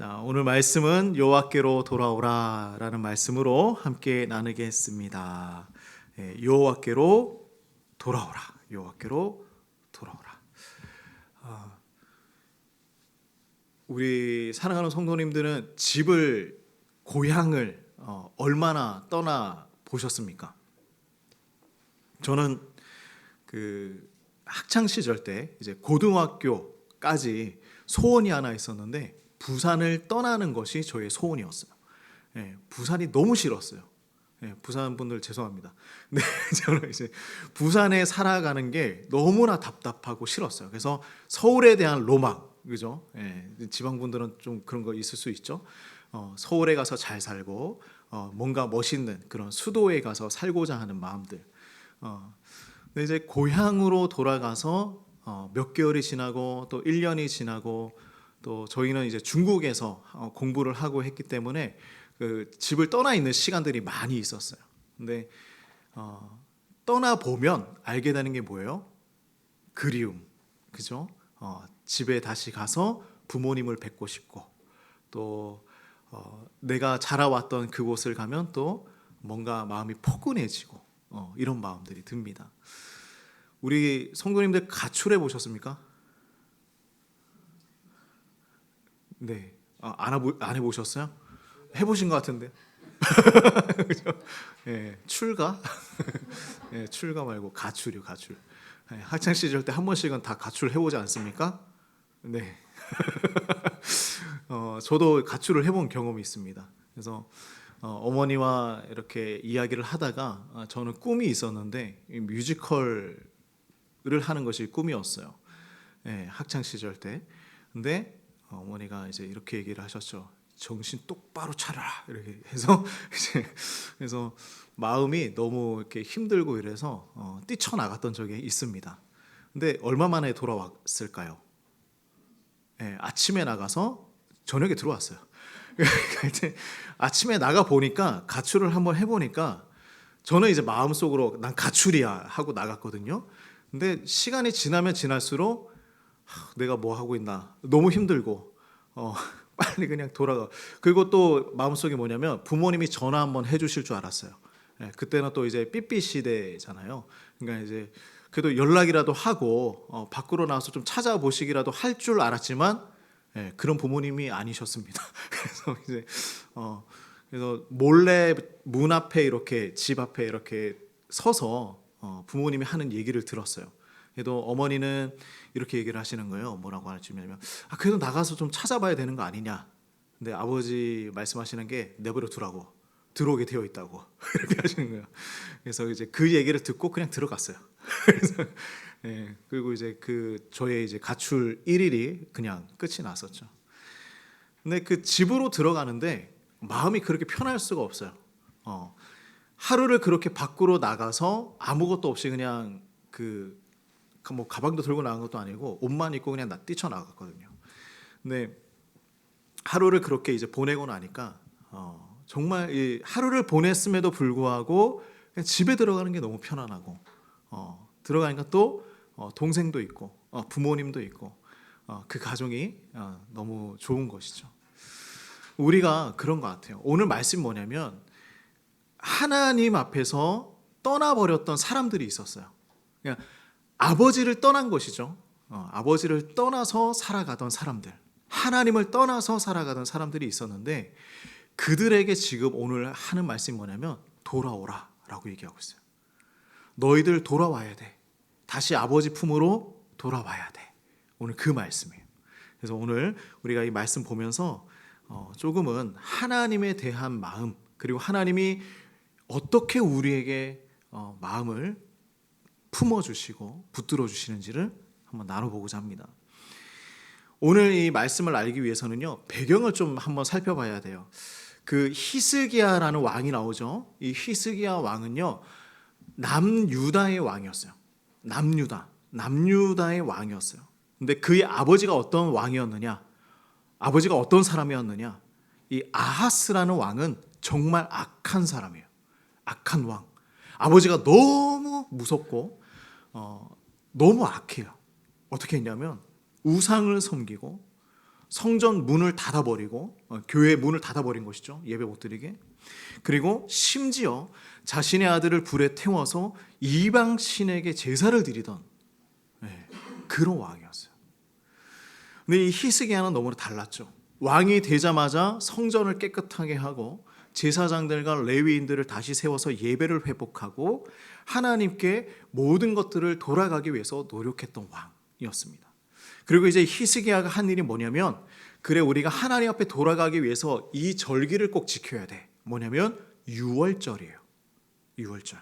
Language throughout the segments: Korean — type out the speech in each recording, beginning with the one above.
자, 오늘 말씀은 여호와께로 돌아오라라는 말씀으로 함께 나누겠습니다. 여호와께로 돌아오라. 여호와께로 돌아오라. 우리 사랑하는 성도님들은 집을 고향을 얼마나 떠나 보셨습니까? 저는 그 학창 시절 때 이제 고등학교까지 소원이 하나 있었는데 부산을 떠나는 것이 저의 소원이었어요. 부산이 너무 싫었어요. 부산 분들 죄송합니다. 근데 저는 이제 부산에 살아가는 게 너무나 답답하고 싫었어요. 그래서 서울에 대한 로망, 그죠? 지방 분들은 좀 그런 거 있을 수 있죠. 서울에 가서 잘 살고 뭔가 멋있는 그런 수도에 가서 살고자 하는 마음들. 근데 이제 고향으로 돌아가서 몇 개월이 지나고 또 1년이 지나고 또 저희는 이제 중국에서 공부를 하고 했기 때문에 그 집을 떠나 있는 시간들이 많이 있었어요. 근데 떠나 보면 알게 되는 게 뭐예요? 그리움, 그죠? 집에 다시 가서 부모님을 뵙고 싶고 또 내가 자라왔던 그곳을 가면 또 뭔가 마음이 포근해지고 이런 마음들이 듭니다. 우리 성도님들 가출해 보셨습니까? 네, 안 해보셨어요? 해보신 것 같은데. 그죠? 출가? 출가 말고 가출이요, 가출. 학창 시절 때 한 번씩은 다 가출 해보지 않습니까? 네. 저도 가출을 해본 경험이 있습니다. 그래서 어머니와 이렇게 이야기를 하다가 저는 꿈이 있었는데 뮤지컬을 하는 것이 꿈이었어요. 학창 시절 때. 근데 어머니가 이제 이렇게 얘기를 하셨죠. 정신 똑바로 차려라 이렇게 해서 그래서 마음이 너무 이렇게 힘들고 이래서 뛰쳐나갔던 적이 있습니다. 근데 얼마 만에 돌아왔을까요? 아침에 나가서 저녁에 들어왔어요. 그러니까 이제 아침에 나가 보니까 가출을 한번 해보니까 저는 이제 마음속으로 난 가출이야 하고 나갔거든요. 근데 시간이 지나면 지날수록 내가 뭐 하고 있나 너무 힘들고 빨리 그냥 돌아가. 그리고 또 마음속에 뭐냐면 부모님이 전화 한번 해주실 줄 알았어요. 그때는 또 이제 삐삐 시대잖아요. 그러니까 이제 그래도 연락이라도 하고 밖으로 나와서 좀 찾아보시기라도 할 줄 알았지만 그런 부모님이 아니셨습니다. 그래서 이제 그래서 몰래 문 앞에 이렇게 집 앞에 이렇게 서서 부모님이 하는 얘기를 들었어요. 그래도 어머니는 이렇게 얘기를 하시는 거예요. 뭐라고 하시냐면 그래도 나가서 좀 찾아봐야 되는 거 아니냐. 근데 아버지 말씀하시는 게 내버려 두라고, 들어오게 되어 있다고 이렇게 하시는 거예요. 그래서 이제 그 얘기를 듣고 그냥 들어갔어요. 그래서 그리고 이제 그 저의 이제 가출 1일이 그냥 끝이 났었죠. 근데 그 집으로 들어가는데 마음이 그렇게 편할 수가 없어요. 하루를 그렇게 밖으로 나가서 아무것도 없이 그냥 뭐 가방도 들고 나간 것도 아니고 옷만 입고 그냥 뛰쳐나갔거든요. 근데 하루를 그렇게 이제 보내고 나니까 정말 이 하루를 보냈음에도 불구하고 그냥 집에 들어가는 게 너무 편안하고 들어가니까 또 동생도 있고 부모님도 있고 그 가정이 너무 좋은 것이죠. 우리가 그런 것 같아요. 오늘 말씀이 뭐냐면 하나님 앞에서 떠나버렸던 사람들이 있었어요. 그냥 아버지를 떠난 것이죠. 아버지를 떠나서 살아가던 사람들, 하나님을 떠나서 살아가던 사람들이 있었는데 그들에게 지금 오늘 하는 말씀이 뭐냐면 돌아오라 라고 얘기하고 있어요. 너희들 돌아와야 돼. 다시 아버지 품으로 돌아와야 돼. 오늘 그 말씀이에요. 그래서 오늘 우리가 이 말씀 보면서 조금은 하나님에 대한 마음, 그리고 하나님이 어떻게 우리에게 마음을 품어주시고 붙들어 주시는지를 한번 나눠보고자 합니다. 오늘 이 말씀을 알기 위해서는요, 배경을 좀 한번 살펴봐야 돼요. 그 히스기야라는 왕이 나오죠. 이 히스기야 왕은요, 남유다의 왕이었어요. 남유다의 왕이었어요. 근데 그의 아버지가 어떤 왕이었느냐? 아버지가 어떤 사람이었느냐? 이 아하스라는 왕은 정말 악한 사람이에요. 악한 왕. 아버지가 너무 무섭고 너무 악해요. 어떻게 했냐면 우상을 섬기고 성전 문을 닫아버리고 교회 문을 닫아버린 것이죠. 예배 못 드리게. 그리고 심지어 자신의 아들을 불에 태워서 이방 신에게 제사를 드리던 그런 왕이었어요. 근데 이 히스기야는 너무나 달랐죠. 왕이 되자마자 성전을 깨끗하게 하고 제사장들과 레위인들을 다시 세워서 예배를 회복하고 하나님께 모든 것들을 돌아가기 위해서 노력했던 왕이었습니다. 그리고 이제 히스기야가 한 일이 뭐냐면, 그래 우리가 하나님 앞에 돌아가기 위해서 이 절기를 꼭 지켜야 돼. 뭐냐면 유월절이에요. 유월절.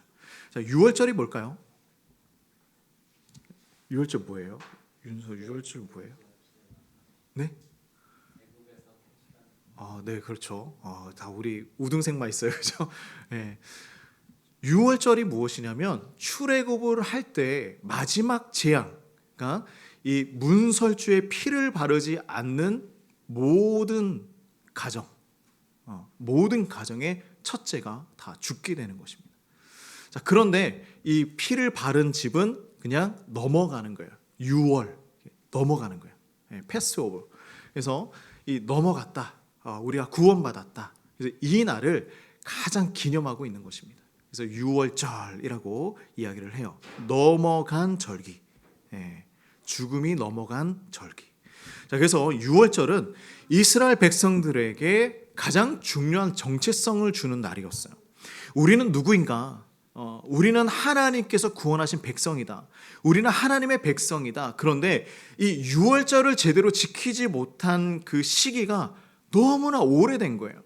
자, 유월절이 뭘까요? 유월절 뭐예요? 유월절 뭐예요? 네? 네, 그렇죠. 다 우리 우등생만 있어요, 그렇죠? 네. 유월절이 무엇이냐면 출애굽을 할 때 마지막 재앙, 그러니까 이 문설주에 피를 바르지 않는 모든 가정, 모든 가정의 첫째가 다 죽게 되는 것입니다. 자, 그런데 이 피를 바른 집은 그냥 넘어가는 거예요. 유월 넘어가는 거예요. 패스오버. 그래서 이 넘어갔다. 우리가 구원받았다. 그래서 이 날을 가장 기념하고 있는 것입니다. 그래서 유월절이라고 이야기를 해요. 넘어간 절기. 죽음이 넘어간 절기. 자, 그래서 유월절은 이스라엘 백성들에게 가장 중요한 정체성을 주는 날이었어요. 우리는 누구인가? 우리는 하나님께서 구원하신 백성이다. 우리는 하나님의 백성이다. 그런데 이 유월절을 제대로 지키지 못한 그 시기가 너무나 오래된 거예요.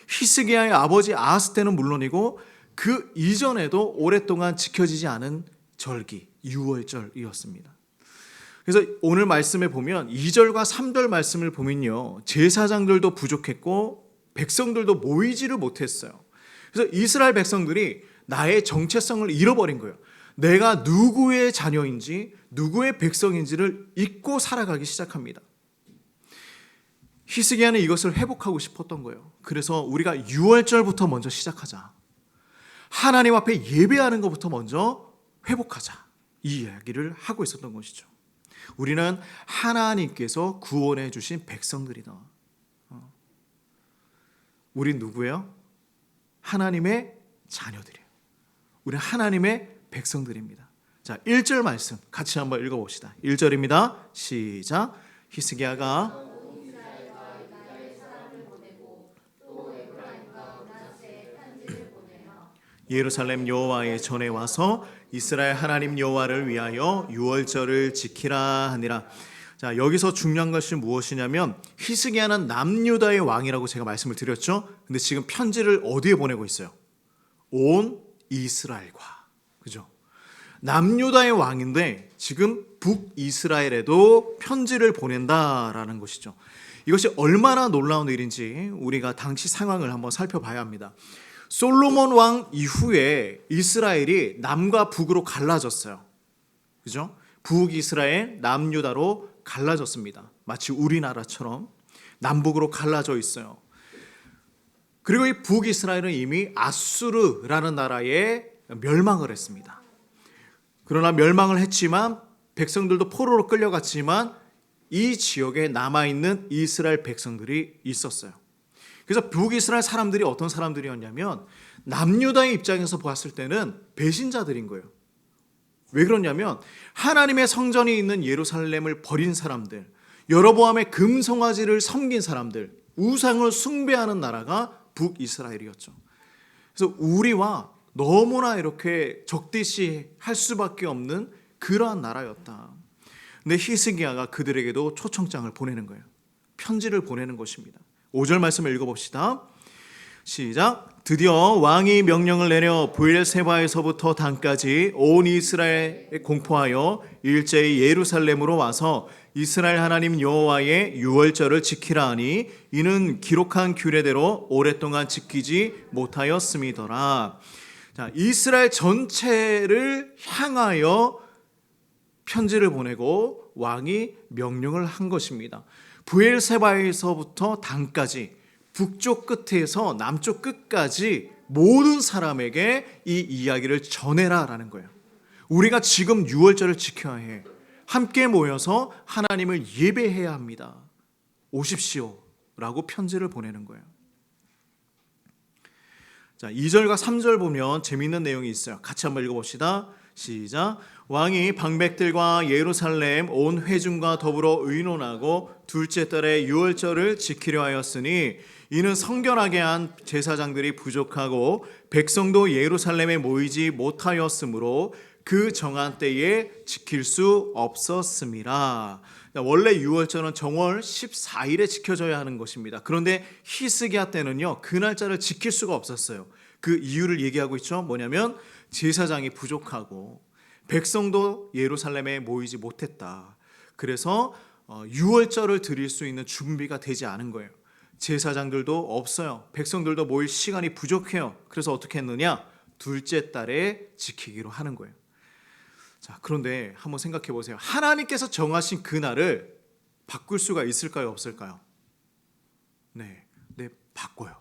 히스기야의 아버지 아하스 때는 물론이고 그 이전에도 오랫동안 지켜지지 않은 절기, 유월절이었습니다. 그래서 오늘 말씀에 보면 2절과 3절 말씀을 보면요, 제사장들도 부족했고 백성들도 모이지를 못했어요. 그래서 이스라엘 백성들이 나의 정체성을 잃어버린 거예요. 내가 누구의 자녀인지 누구의 백성인지를 잊고 살아가기 시작합니다. 히스기야는 이것을 회복하고 싶었던 거예요. 그래서 우리가 유월절부터 먼저 시작하자. 하나님 앞에 예배하는 것부터 먼저 회복하자. 이 이야기를 하고 있었던 것이죠. 우리는 하나님께서 구원해 주신 백성들이다. 우린 누구예요? 하나님의 자녀들이에요. 우리는 하나님의 백성들입니다. 자, 1절 말씀 같이 한번 읽어봅시다. 1절입니다. 시작. 히스기야가 예루살렘 여호와의 전에 와서 이스라엘 하나님 여호와를 위하여 유월절을 지키라 하니라. 자, 여기서 중요한 것이 무엇이냐면 히스기야는 남유다의 왕이라고 제가 말씀을 드렸죠. 근데 지금 편지를 어디에 보내고 있어요? 온 이스라엘과. 그죠? 남유다의 왕인데 지금 북이스라엘에도 편지를 보낸다라는 것이죠. 이것이 얼마나 놀라운 일인지 우리가 당시 상황을 한번 살펴봐야 합니다. 솔로몬 왕 이후에 이스라엘이 남과 북으로 갈라졌어요. 그죠? 북이스라엘, 남유다로 갈라졌습니다. 마치 우리나라처럼 남북으로 갈라져 있어요. 그리고 이 북이스라엘은 이미 아수르라는 나라에 멸망을 했습니다. 그러나 멸망을 했지만 백성들도 포로로 끌려갔지만 이 지역에 남아있는 이스라엘 백성들이 있었어요. 그래서 북이스라엘 사람들이 어떤 사람들이었냐면 남유다의 입장에서 보았을 때는 배신자들인 거예요. 왜 그러냐면 하나님의 성전이 있는 예루살렘을 버린 사람들, 여로보암의 금송아지를 섬긴 사람들, 우상을 숭배하는 나라가 북이스라엘이었죠. 그래서 우리와 너무나 이렇게 적대시 할 수밖에 없는 그러한 나라였다. 근데 히스기야가 그들에게도 초청장을 보내는 거예요. 편지를 보내는 것입니다. 5절 말씀을 읽어봅시다. 시작. 드디어 왕이 명령을 내려 브엘세바에서부터 단까지 온 이스라엘에 공포하여 일제히 예루살렘으로 와서 이스라엘 하나님 여호와의 유월절을 지키라 하니 이는 기록한 규례대로 오랫동안 지키지 못하였음이더라. 자, 이스라엘 전체를 향하여 편지를 보내고 왕이 명령을 한 것입니다. 브엘세바에서부터 단까지 북쪽 끝에서 남쪽 끝까지 모든 사람에게 이 이야기를 전해라라는 거예요. 우리가 지금 유월절을 지켜야 해. 함께 모여서 하나님을 예배해야 합니다. 오십시오라고 편지를 보내는 거예요. 자, 2절과 3절 보면 재미있는 내용이 있어요. 같이 한번 읽어봅시다. 시작. 왕이 방백들과 예루살렘 온 회중과 더불어 의논하고 둘째 달에 유월절을 지키려 하였으니 이는 성결하게 한 제사장들이 부족하고 백성도 예루살렘에 모이지 못하였으므로 그 정한 때에 지킬 수 없었음이라. 원래 유월절은 정월 14일에 지켜져야 하는 것입니다. 그런데 히스기야 때는요, 그 날짜를 지킬 수가 없었어요. 그 이유를 얘기하고 있죠. 뭐냐면 제사장이 부족하고 백성도 예루살렘에 모이지 못했다. 그래서 유월절을 드릴 수 있는 준비가 되지 않은 거예요. 제사장들도 없어요. 백성들도 모일 시간이 부족해요. 그래서 어떻게 했느냐? 둘째 달에 지키기로 하는 거예요. 자, 그런데 한번 생각해 보세요. 하나님께서 정하신 그 날을 바꿀 수가 있을까요? 없을까요? 네, 바꿔요.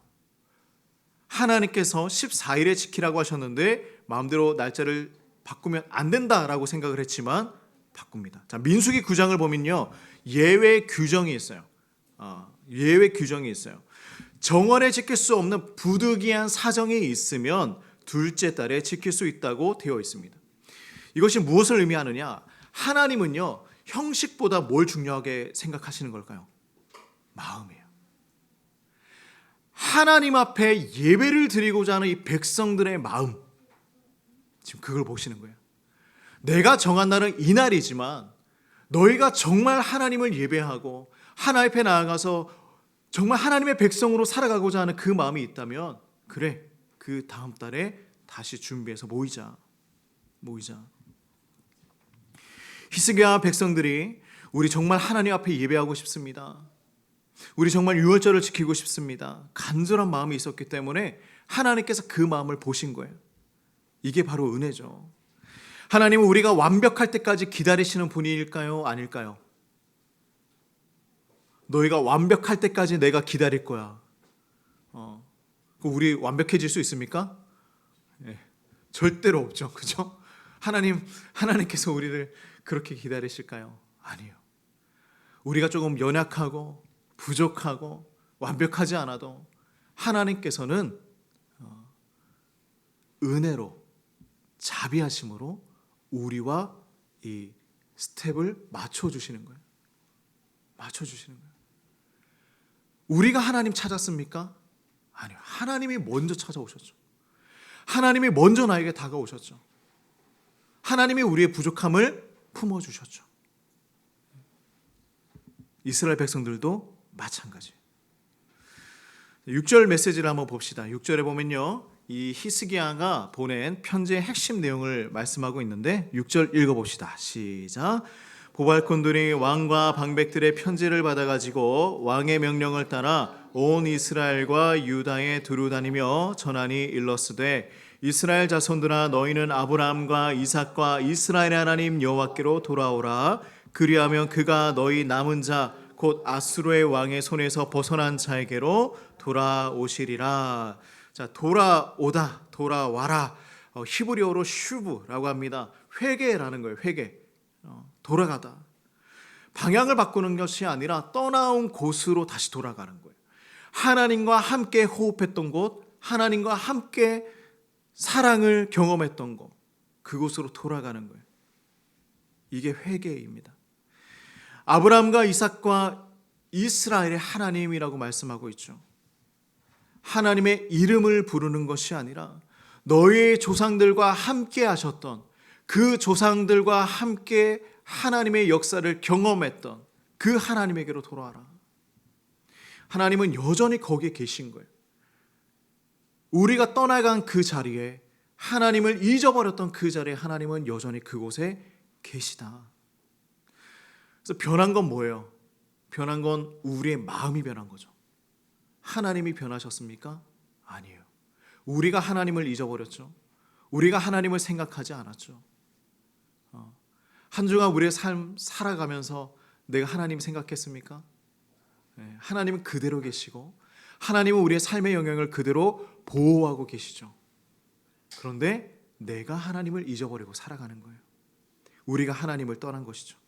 하나님께서 14일에 지키라고 하셨는데 마음대로 날짜를 바꾸면 안 된다라고 생각을 했지만 바꿉니다. 자, 민수기 9장을 보면요, 예외 규정이 있어요. 예외 규정이 있어요. 정월에 지킬 수 없는 부득이한 사정이 있으면 둘째 달에 지킬 수 있다고 되어 있습니다. 이것이 무엇을 의미하느냐? 하나님은요, 형식보다 뭘 중요하게 생각하시는 걸까요? 마음이에요. 하나님 앞에 예배를 드리고자 하는 이 백성들의 마음, 지금 그걸 보시는 거예요. 내가 정한 날은 이 날이지만 너희가 정말 하나님을 예배하고 하나님 앞에 나아가서 정말 하나님의 백성으로 살아가고자 하는 그 마음이 있다면, 그래, 그 다음 달에 다시 준비해서 모이자. 히스기야 백성들이 우리 정말 하나님 앞에 예배하고 싶습니다. 우리 정말 유월절을 지키고 싶습니다. 간절한 마음이 있었기 때문에 하나님께서 그 마음을 보신 거예요. 이게 바로 은혜죠. 하나님은 우리가 완벽할 때까지 기다리시는 분일까요? 아닐까요? 너희가 완벽할 때까지 내가 기다릴 거야. 우리 완벽해질 수 있습니까? 네, 절대로 없죠. 그죠? 하나님께서 우리를 그렇게 기다리실까요? 아니요. 우리가 조금 연약하고 부족하고 완벽하지 않아도 하나님께서는 은혜로, 자비하심으로 우리와 이 스텝을 맞춰주시는 거예요. 우리가 하나님 찾았습니까? 아니요. 하나님이 먼저 찾아오셨죠. 하나님이 먼저 나에게 다가오셨죠. 하나님이 우리의 부족함을 품어주셨죠. 이스라엘 백성들도 마찬가지. 6절 메시지를 한번 봅시다. 6절에 보면요, 이 히스기야가 보낸 편지의 핵심 내용을 말씀하고 있는데 6절 읽어봅시다. 시작. 보발꾼들이 왕과 방백들의 편지를 받아가지고 왕의 명령을 따라 온 이스라엘과 유다에 두루 다니며 전하니 일러스되 이스라엘 자손들아 너희는 아브라함과 이삭과 이스라엘의 하나님 여호와께로 돌아오라. 그리하면 그가 너희 남은 자 곧 아수르의 왕의 손에서 벗어난 자에게로 돌아오시리라. 자, 돌아와라. 히브리어로 슈브라고 합니다. 회개라는 거예요. 회개. 돌아가다. 방향을 바꾸는 것이 아니라 떠나온 곳으로 다시 돌아가는 거예요. 하나님과 함께 호흡했던 곳, 하나님과 함께 사랑을 경험했던 곳, 그곳으로 돌아가는 거예요. 이게 회개입니다. 아브라함과 이삭과 이스라엘의 하나님이라고 말씀하고 있죠. 하나님의 이름을 부르는 것이 아니라 너희의 조상들과 함께 하셨던, 그 조상들과 함께 하나님의 역사를 경험했던 그 하나님에게로 돌아와라. 하나님은 여전히 거기에 계신 거예요. 우리가 떠나간 그 자리에, 하나님을 잊어버렸던 그 자리에 하나님은 여전히 그곳에 계시다. 그래서 변한 건 뭐예요? 변한 건 우리의 마음이 변한 거죠. 하나님이 변하셨습니까? 아니에요. 우리가 하나님을 잊어버렸죠. 우리가 하나님을 생각하지 않았죠. 한 주간 우리의 삶 살아가면서 내가 하나님 생각했습니까? 하나님은 그대로 계시고 하나님은 우리의 삶의 영역을 그대로 보호하고 계시죠. 그런데 내가 하나님을 잊어버리고 살아가는 거예요. 우리가 하나님을 떠난 것이죠.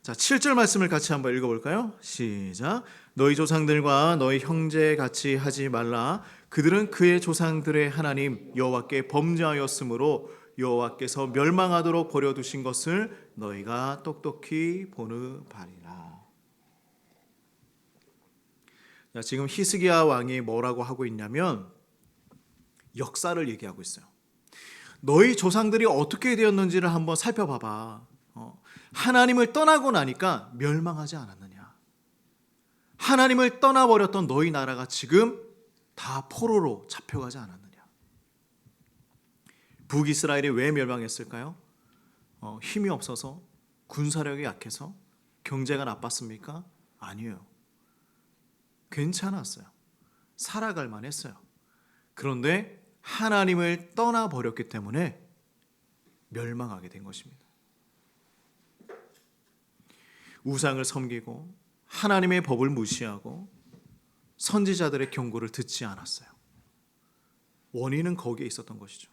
자, 7절 말씀을 같이 한번 읽어볼까요? 시작. 너희 조상들과 너희 형제 같이 하지 말라. 그들은 그의 조상들의 하나님 여호와께 범죄하였으므로 여호와께서 멸망하도록 버려두신 것을 너희가 똑똑히 보느 바리라. 자, 지금 히스기야 왕이 뭐라고 하고 있냐면 역사를 얘기하고 있어요. 너희 조상들이 어떻게 되었는지를 한번 살펴봐봐. 하나님을 떠나고 나니까 멸망하지 않았느냐. 하나님을 떠나버렸던 너희 나라가 지금 다 포로로 잡혀가지 않았느냐. 북이스라엘이 왜 멸망했을까요? 힘이 없어서, 군사력이 약해서, 경제가 나빴습니까? 아니에요. 괜찮았어요. 살아갈 만했어요. 그런데 하나님을 떠나버렸기 때문에 멸망하게 된 것입니다. 우상을 섬기고 하나님의 법을 무시하고 선지자들의 경고를 듣지 않았어요. 원인은 거기에 있었던 것이죠.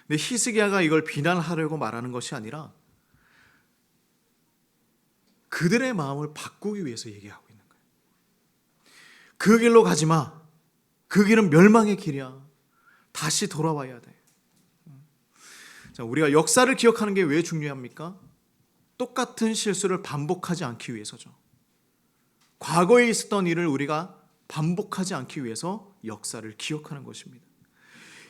근데 히스기야가 이걸 비난하려고 말하는 것이 아니라 그들의 마음을 바꾸기 위해서 얘기하고 있는 거예요. 그 길로 가지 마. 그 길은 멸망의 길이야. 다시 돌아와야 돼. 자, 우리가 역사를 기억하는 게 왜 중요합니까? 똑같은 실수를 반복하지 않기 위해서죠. 과거에 있었던 일을 우리가 반복하지 않기 위해서 역사를 기억하는 것입니다.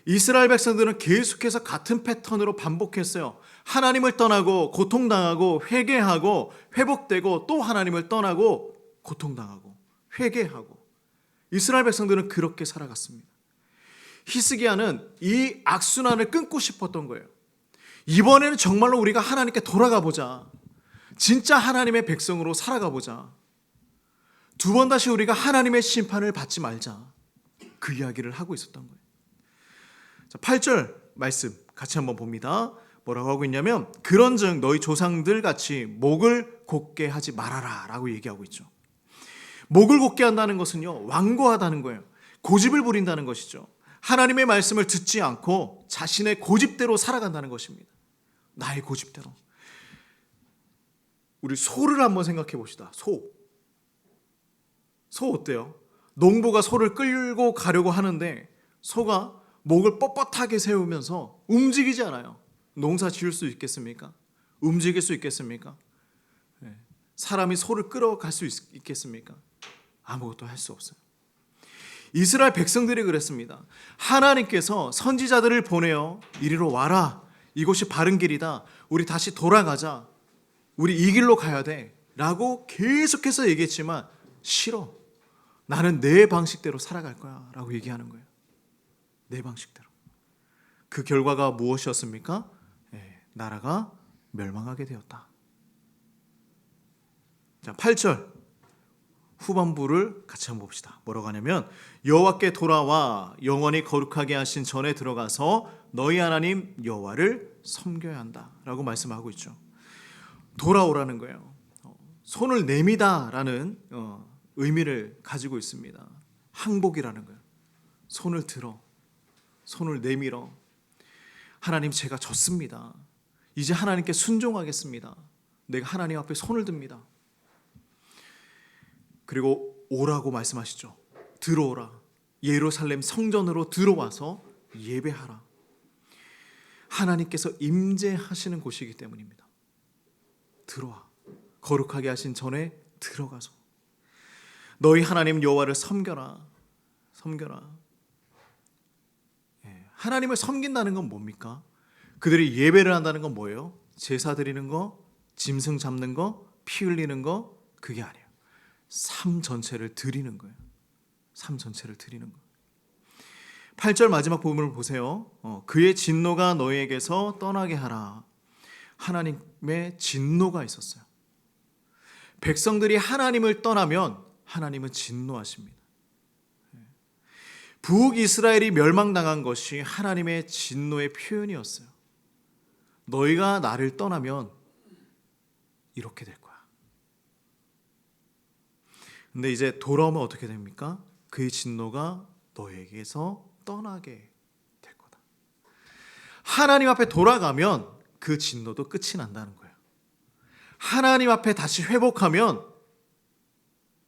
이스라엘 백성들은 계속해서 같은 패턴으로 반복했어요. 하나님을 떠나고 고통당하고 회개하고 회복되고 또 하나님을 떠나고 고통당하고 회개하고. 이스라엘 백성들은 그렇게 살아갔습니다. 히스기야는 이 악순환을 끊고 싶었던 거예요. 이번에는 정말로 우리가 하나님께 돌아가 보자. 진짜 하나님의 백성으로 살아가 보자. 두 번 다시 우리가 하나님의 심판을 받지 말자. 그 이야기를 하고 있었던 거예요. 자, 8절 말씀 같이 한번 봅니다. 뭐라고 하고 있냐면 그런즉 너희 조상들 같이 목을 곧게 하지 말아라 라고 얘기하고 있죠. 목을 곧게 한다는 것은요, 완고하다는 거예요. 고집을 부린다는 것이죠. 하나님의 말씀을 듣지 않고 자신의 고집대로 살아간다는 것입니다. 나의 고집대로. 우리 소를 한번 생각해 봅시다. 소 어때요? 농부가 소를 끌고 가려고 하는데 소가 목을 뻣뻣하게 세우면서 움직이지 않아요. 농사 지을 수 있겠습니까? 움직일 수 있겠습니까? 사람이 소를 끌어갈 수 있겠습니까? 아무것도 할 수 없어요. 이스라엘 백성들이 그랬습니다. 하나님께서 선지자들을 보내어 이리로 와라. 이곳이 바른 길이다. 우리 다시 돌아가자. 우리 이 길로 가야 돼. 라고 계속해서 얘기했지만 싫어. 나는 내 방식대로 살아갈 거야. 라고 얘기하는 거예요. 내 방식대로. 그 결과가 무엇이었습니까? 나라가 멸망하게 되었다. 자, 8절. 후반부를 같이 한번 봅시다. 뭐라고 하냐면 여호와께 돌아와 영원히 거룩하게 하신 전에 들어가서 너희 하나님 여호와를 섬겨야 한다 라고 말씀하고 있죠. 돌아오라는 거예요. 손을 내미다라는 의미를 가지고 있습니다. 항복이라는 거예요. 손을 들어, 손을 내밀어. 하나님, 제가 졌습니다. 이제 하나님께 순종하겠습니다. 내가 하나님 앞에 손을 듭니다. 그리고 오라고 말씀하시죠. 들어오라. 예루살렘 성전으로 들어와서 예배하라. 하나님께서 임재하시는 곳이기 때문입니다. 들어와. 거룩하게 하신 전에 들어가서 너희 하나님 여호와를 섬겨라. 섬겨라. 하나님을 섬긴다는 건 뭡니까? 그들이 예배를 한다는 건 뭐예요? 제사 드리는 거, 짐승 잡는 거, 피 흘리는 거, 그게 아니에요. 삶 전체를 드리는 거예요. 삶 전체를 드리는 거예요. 8절 마지막 부분을 보세요. 그의 진노가 너희에게서 떠나게 하라. 하나님의 진노가 있었어요. 백성들이 하나님을 떠나면 하나님은 진노하십니다. 북이스라엘이 멸망당한 것이 하나님의 진노의 표현이었어요. 너희가 나를 떠나면 이렇게 될 거야. 근데 이제 돌아오면 어떻게 됩니까? 그의 진노가 너에게서 떠나게 될 거다. 하나님 앞에 돌아가면 그 진노도 끝이 난다는 거예요. 하나님 앞에 다시 회복하면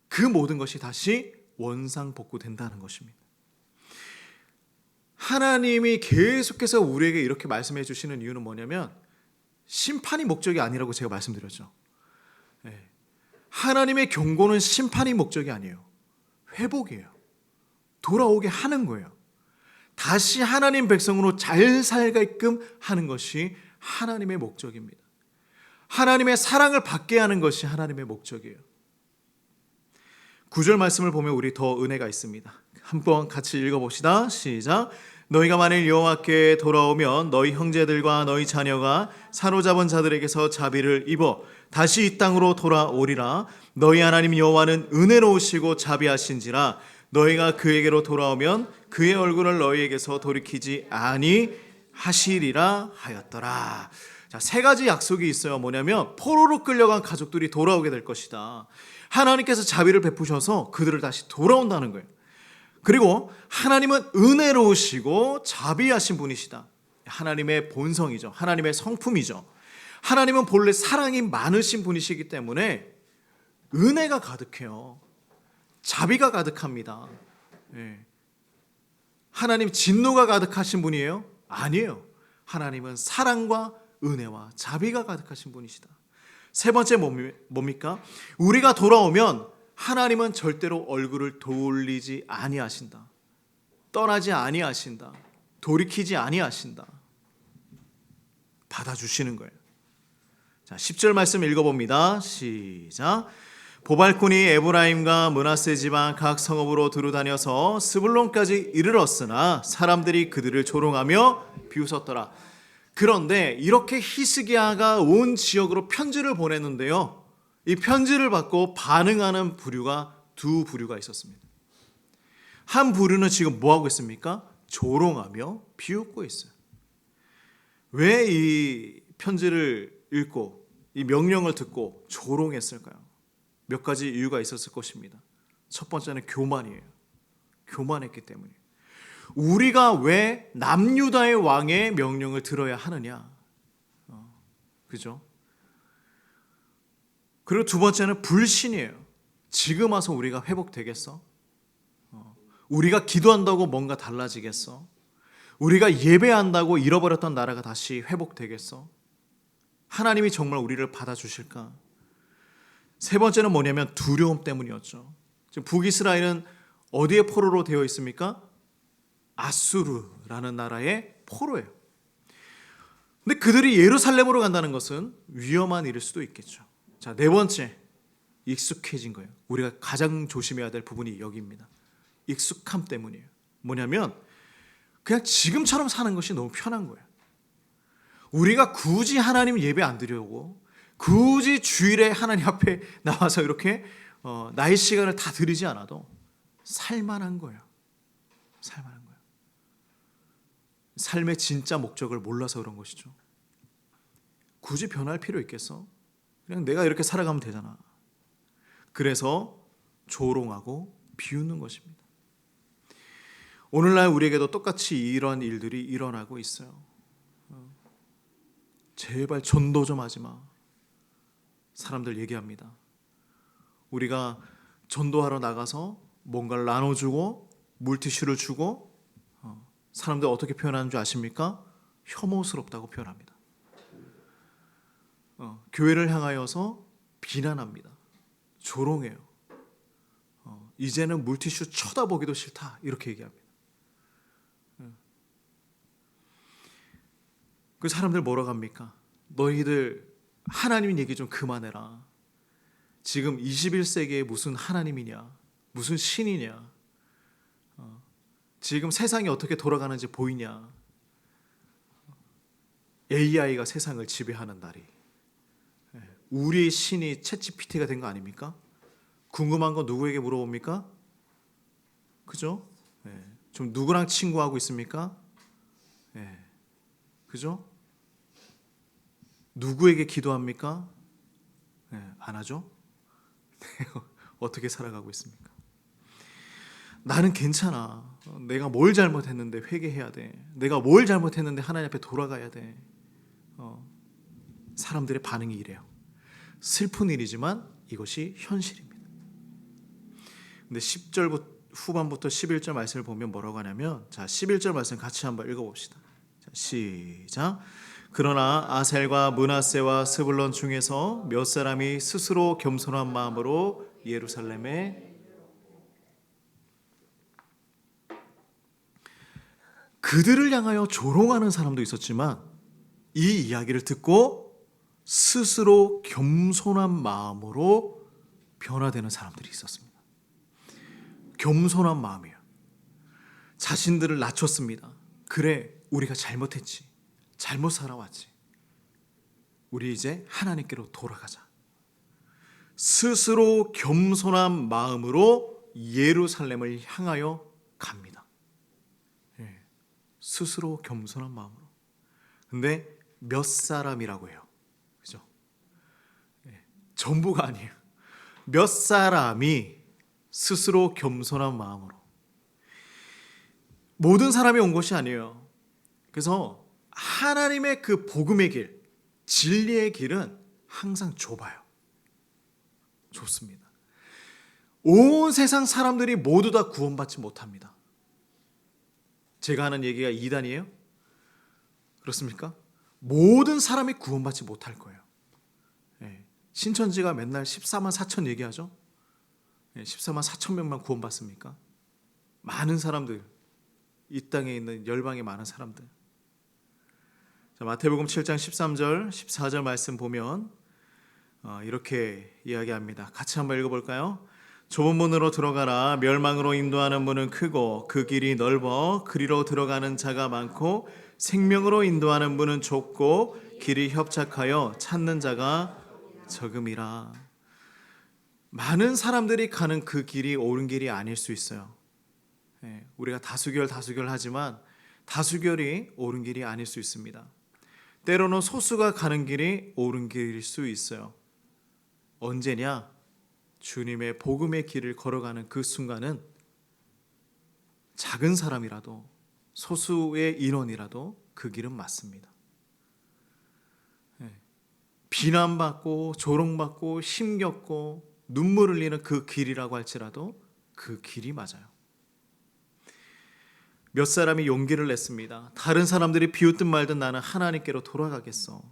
그 모든 것이 다시 원상복구된다는 것입니다. 하나님이 계속해서 우리에게 이렇게 말씀해 주시는 이유는 뭐냐면 심판이 목적이 아니라고 제가 말씀드렸죠. 하나님의 경고는 심판이 목적이 아니에요. 회복이에요. 돌아오게 하는 거예요. 다시 하나님 백성으로 잘 살게끔 하는 것이 하나님의 목적입니다. 하나님의 사랑을 받게 하는 것이 하나님의 목적이에요. 9절 말씀을 보면 우리 더 은혜가 있습니다. 한번 같이 읽어봅시다. 시작. 너희가 만일 여호와께 돌아오면 너희 형제들과 너희 자녀가 사로잡은 자들에게서 자비를 입어 다시 이 땅으로 돌아오리라. 너희 하나님 여호와는 은혜로우시고 자비하신지라. 너희가 그에게로 돌아오면 그의 얼굴을 너희에게서 돌이키지 아니하시리라 하였더라. 자, 세 가지 약속이 있어요. 뭐냐면 포로로 끌려간 가족들이 돌아오게 될 것이다. 하나님께서 자비를 베푸셔서 그들을 다시 돌아온다는 거예요. 그리고 하나님은 은혜로우시고 자비하신 분이시다. 하나님의 본성이죠. 하나님의 성품이죠. 하나님은 본래 사랑이 많으신 분이시기 때문에 은혜가 가득해요. 자비가 가득합니다. 하나님 진노가 가득하신 분이에요? 아니에요. 하나님은 사랑과 은혜와 자비가 가득하신 분이시다. 세 번째 뭡니까? 우리가 돌아오면 하나님은 절대로 얼굴을 돌리지 아니하신다. 떠나지 아니하신다. 돌이키지 아니하신다. 받아주시는 거예요. 자, 10절 말씀 읽어봅니다. 시작. 보발꾼이 에브라임과 므낫세 지방 각 성읍으로 두루다녀서 스불론까지 이르렀으나 사람들이 그들을 조롱하며 비웃었더라. 그런데 이렇게 히스기야가 온 지역으로 편지를 보냈는데요, 이 편지를 받고 반응하는 부류가 두 부류가 있었습니다. 한 부류는 지금 뭐하고 있습니까? 조롱하며 비웃고 있어요. 왜 이 편지를 읽고 이 명령을 듣고 조롱했을까요? 몇 가지 이유가 있었을 것입니다. 첫 번째는 교만이에요. 교만했기 때문이에요. 우리가 왜 남유다의 왕의 명령을 들어야 하느냐? 그죠? 그리고 두 번째는 불신이에요. 지금 와서 우리가 회복되겠어? 우리가 기도한다고 뭔가 달라지겠어? 우리가 예배한다고 잃어버렸던 나라가 다시 회복되겠어? 하나님이 정말 우리를 받아주실까? 세 번째는 뭐냐면 두려움 때문이었죠. 지금 북이스라엘은 어디에 포로로 되어 있습니까? 아수르라는 나라의 포로예요. 근데 그들이 예루살렘으로 간다는 것은 위험한 일일 수도 있겠죠. 자, 네 번째, 익숙해진 거예요. 우리가 가장 조심해야 될 부분이 여기입니다. 익숙함 때문이에요. 뭐냐면 그냥 지금처럼 사는 것이 너무 편한 거예요. 우리가 굳이 하나님 예배 안 드리려고, 굳이 주일에 하나님 앞에 나와서 이렇게 나의 시간을 다 드리지 않아도 살만한 거예요. 살만한 거예요. 삶의 진짜 목적을 몰라서 그런 것이죠. 굳이 변할 필요 있겠어? 그냥 내가 이렇게 살아가면 되잖아. 그래서 조롱하고 비웃는 것입니다. 오늘날 우리에게도 똑같이 이런 일들이 일어나고 있어요. 제발 전도 좀 하지 마. 사람들 얘기합니다. 우리가 전도하러 나가서 뭔가를 나눠주고 물티슈를 주고 사람들 어떻게 표현하는 줄 아십니까? 혐오스럽다고 표현합니다. 교회를 향하여서 비난합니다. 조롱해요. 이제는 물티슈 쳐다보기도 싫다 이렇게 얘기합니다. 그 사람들 뭐라고 합니까? 너희들 하나님 얘기 좀 그만해라. 지금 21세기에 무슨 하나님이냐, 무슨 신이냐, 지금 세상이 어떻게 돌아가는지 보이냐. AI가 세상을 지배하는 날이, 우리의 신이 챗GPT가 된 거 아닙니까? 궁금한 거 누구에게 물어봅니까? 그죠? 좀 누구랑 친구하고 있습니까? 그죠? 누구에게 기도합니까? 안 하죠? 어떻게 살아가고 있습니까? 나는 괜찮아. 내가 뭘 잘못했는데 회개해야 돼. 내가 뭘 잘못했는데 하나님 앞에 돌아가야 돼. 사람들의 반응이 이래요. 슬픈 일이지만 이것이 현실입니다. 근데 10절 후반부터 11절 말씀을 보면 뭐라고 하냐면, 자, 11절 말씀 같이 한번 읽어봅시다. 자, 시작. 그러나 아셀과 므낫세와 스불론 중에서 몇 사람이 스스로 겸손한 마음으로 예루살렘에, 그들을 향하여 조롱하는 사람도 있었지만 이 이야기를 듣고 스스로 겸손한 마음으로 변화되는 사람들이 있었습니다. 겸손한 마음이에요. 자신들을 낮췄습니다. 그래, 우리가 잘못했지. 잘못 살아왔지. 우리 이제 하나님께로 돌아가자. 스스로 겸손한 마음으로 예루살렘을 향하여 갑니다. 스스로 겸손한 마음으로. 근데 몇 사람이라고 해요. 그죠? 전부가 아니에요. 몇 사람이 스스로 겸손한 마음으로. 모든 사람이 온 것이 아니에요. 그래서 하나님의 그 복음의 길, 진리의 길은 항상 좁아요. 좁습니다. 온 세상 사람들이 모두 다 구원받지 못합니다. 제가 하는 얘기가 이단이에요? 그렇습니까? 모든 사람이 구원받지 못할 거예요. 신천지가 맨날 14만 4천 얘기하죠? 14만 4천 명만 구원받습니까? 많은 사람들, 이 땅에 있는 열방의 많은 사람들. 자, 마태복음 7장 13절, 14절 말씀 보면 이렇게 이야기합니다. 같이 한번 읽어볼까요? 좁은 문으로 들어가라. 멸망으로 인도하는 문은 크고 그 길이 넓어 그리로 들어가는 자가 많고 생명으로 인도하는 문은 좁고 길이 협착하여 찾는 자가 적음이라. 많은 사람들이 가는 그 길이 옳은 길이 아닐 수 있어요. 우리가 다수결 하지만 다수결이 옳은 길이 아닐 수 있습니다. 때로는 소수가 가는 길이 옳은 길일 수 있어요. 언제냐? 주님의 복음의 길을 걸어가는 그 순간은 작은 사람이라도 소수의 인원이라도 그 길은 맞습니다. 비난받고 조롱받고 힘겹고 눈물 흘리는 그 길이라고 할지라도 그 길이 맞아요. 몇 사람이 용기를 냈습니다. 다른 사람들이 비웃든 말든 나는 하나님께로 돌아가겠어.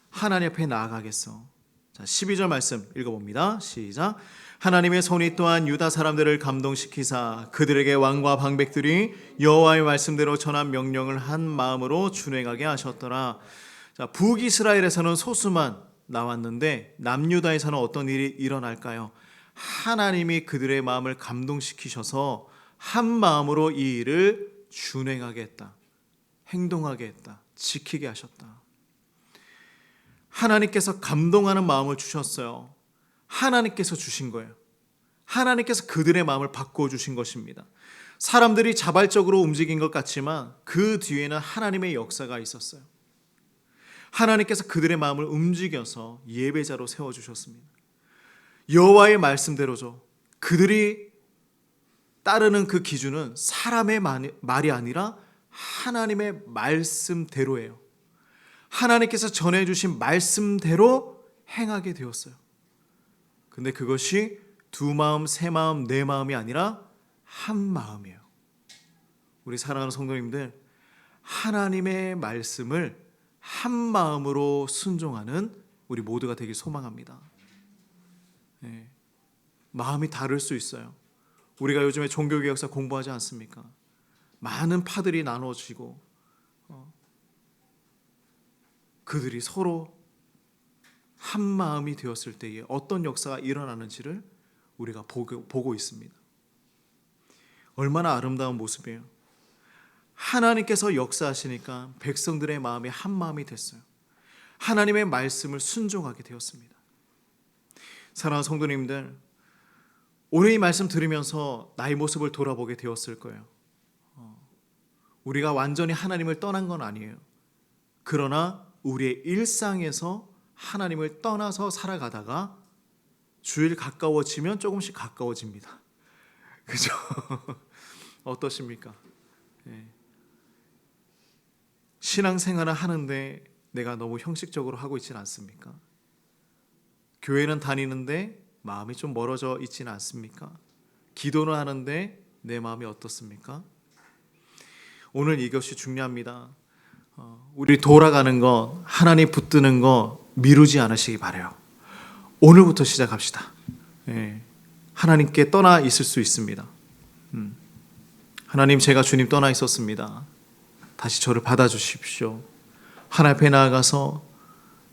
하나님 앞에 나아가겠어. 자, 12절 말씀 읽어봅니다. 시작. 하나님의 손이 또한 유다 사람들을 감동시키사 그들에게 왕과 방백들이 여호와의 말씀대로 전한 명령을 한 마음으로 준행하게 하셨더라. 자, 북이스라엘에서는 소수만 나왔는데 남유다에서는 어떤 일이 일어날까요? 하나님이 그들의 마음을 감동시키셔서 한 마음으로 이 일을 준행하게 했다. 행동하게 했다. 지키게 하셨다. 하나님께서 감동하는 마음을 주셨어요. 하나님께서 주신 거예요. 하나님께서 그들의 마음을 바꾸어 주신 것입니다. 사람들이 자발적으로 움직인 것 같지만 그 뒤에는 하나님의 역사가 있었어요. 하나님께서 그들의 마음을 움직여서 예배자로 세워주셨습니다. 여호와의 말씀대로죠. 그들이 따르는 그 기준은 사람의 말이 아니라 하나님의 말씀대로예요. 하나님께서 전해주신 말씀대로 행하게 되었어요. 근데 그것이 두 마음, 세 마음, 네 마음이 아니라 한 마음이에요. 우리 사랑하는 성도님들, 하나님의 말씀을 한 마음으로 순종하는 우리 모두가 되길 소망합니다. 마음이 다를 수 있어요. 우리가 요즘에 종교개혁사 공부하지 않습니까? 많은 파들이 나눠지고 그들이 서로 한 마음이 되었을 때에 어떤 역사가 일어나는지를 우리가 보고 있습니다. 얼마나 아름다운 모습이에요. 하나님께서 역사하시니까 백성들의 마음이 한 마음이 됐어요. 하나님의 말씀을 순종하게 되었습니다. 사랑하는 성도님들, 오늘 이 말씀 들으면서 나의 모습을 돌아보게 되었을 거예요. 우리가 완전히 하나님을 떠난 건 아니에요. 그러나 우리의 일상에서 하나님을 떠나서 살아가다가 주일 가까워지면 조금씩 가까워집니다. 그죠? 어떠십니까? 신앙생활을 하는데 내가 너무 형식적으로 하고 있지는 않습니까? 교회는 다니는데 마음이 좀 멀어져 있지는 않습니까? 기도는 하는데 내 마음이 어떻습니까? 오늘 이것이 중요합니다. 우리 돌아가는 거, 하나님 붙드는 거 미루지 않으시기 바라요. 오늘부터 시작합시다. 하나님께 떠나 있을 수 있습니다. 하나님, 제가 주님 떠나 있었습니다. 다시 저를 받아주십시오. 하나님 앞에 나아가서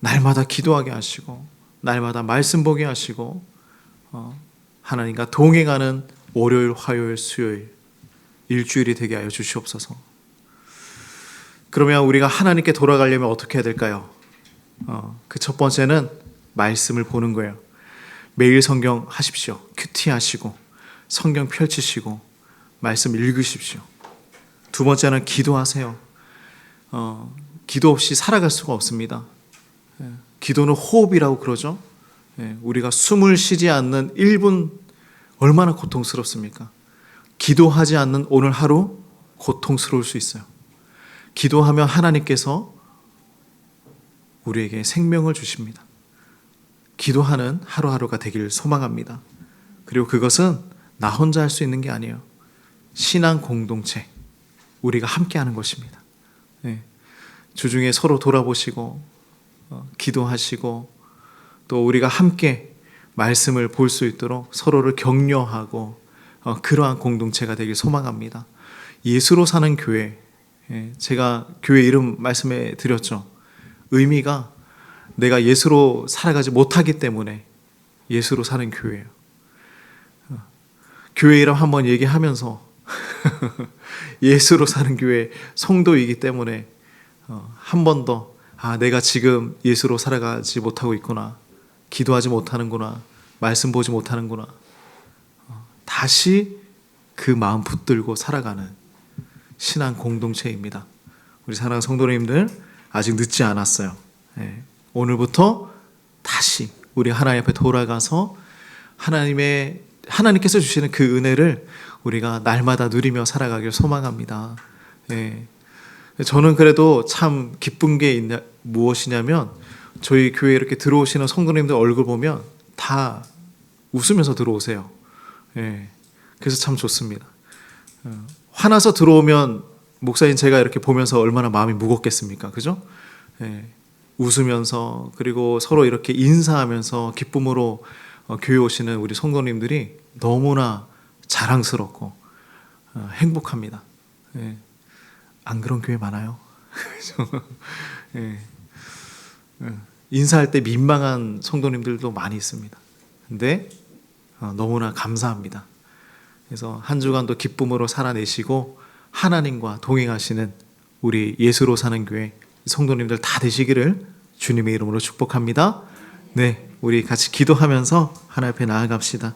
날마다 기도하게 하시고 날마다 말씀 보게 하시고 하나님과 동행하는 월요일, 화요일, 수요일 일주일이 되게 하여 주시옵소서. 그러면 우리가 하나님께 돌아가려면 어떻게 해야 될까요? 그 첫 번째는 말씀을 보는 거예요. 매일 성경 하십시오. 큐티 하시고 성경 펼치시고 말씀 읽으십시오. 두 번째는 기도하세요. 기도 없이 살아갈 수가 없습니다. 기도는 호흡이라고 그러죠. 우리가 숨을 쉬지 않는 1분 얼마나 고통스럽습니까? 기도하지 않는 오늘 하루 고통스러울 수 있어요. 기도하면 하나님께서 우리에게 생명을 주십니다. 기도하는 하루하루가 되기를 소망합니다. 그리고 그것은 나 혼자 할 수 있는 게 아니에요. 신앙 공동체, 우리가 함께 하는 것입니다. 주중에 서로 돌아보시고 기도하시고 또 우리가 함께 말씀을 볼 수 있도록 서로를 격려하고 그러한 공동체가 되길 소망합니다. 예수로 사는 교회, 제가 교회 이름 말씀해 드렸죠. 의미가 내가 예수로 살아가지 못하기 때문에 예수로 사는 교회예요. 교회 이름 한번 얘기하면서 예수로 사는 교회 성도이기 때문에 한 번 더 내가 지금 예수로 살아가지 못하고 있구나, 기도하지 못하는구나, 말씀 보지 못하는구나, 다시 그 마음 붙들고 살아가는 신앙 공동체입니다. 우리 사랑하는 성도님들, 아직 늦지 않았어요. 오늘부터 다시 우리 하나님 앞에 돌아가서 하나님께서 주시는 그 은혜를 우리가 날마다 누리며 살아가길 소망합니다. 저는 그래도 참 기쁜 게 무엇이냐면 저희 교회에 이렇게 들어오시는 성도님들 얼굴 보면 다 웃으면서 들어오세요. 그래서 참 좋습니다. 화나서 들어오면 목사님 제가 이렇게 보면서 얼마나 마음이 무겁겠습니까? 그죠? 웃으면서 그리고 서로 이렇게 인사하면서 기쁨으로 교회 오시는 우리 성도님들이 너무나 자랑스럽고 행복합니다. 안 그런 교회 많아요. 인사할 때 민망한 성도님들도 많이 있습니다. 근데 너무나 감사합니다. 그래서 한 주간도 기쁨으로 살아내시고 하나님과 동행하시는 우리 예수로 사는 교회 성도님들 다 되시기를 주님의 이름으로 축복합니다. 우리 같이 기도하면서 하나님 앞에 나아갑시다.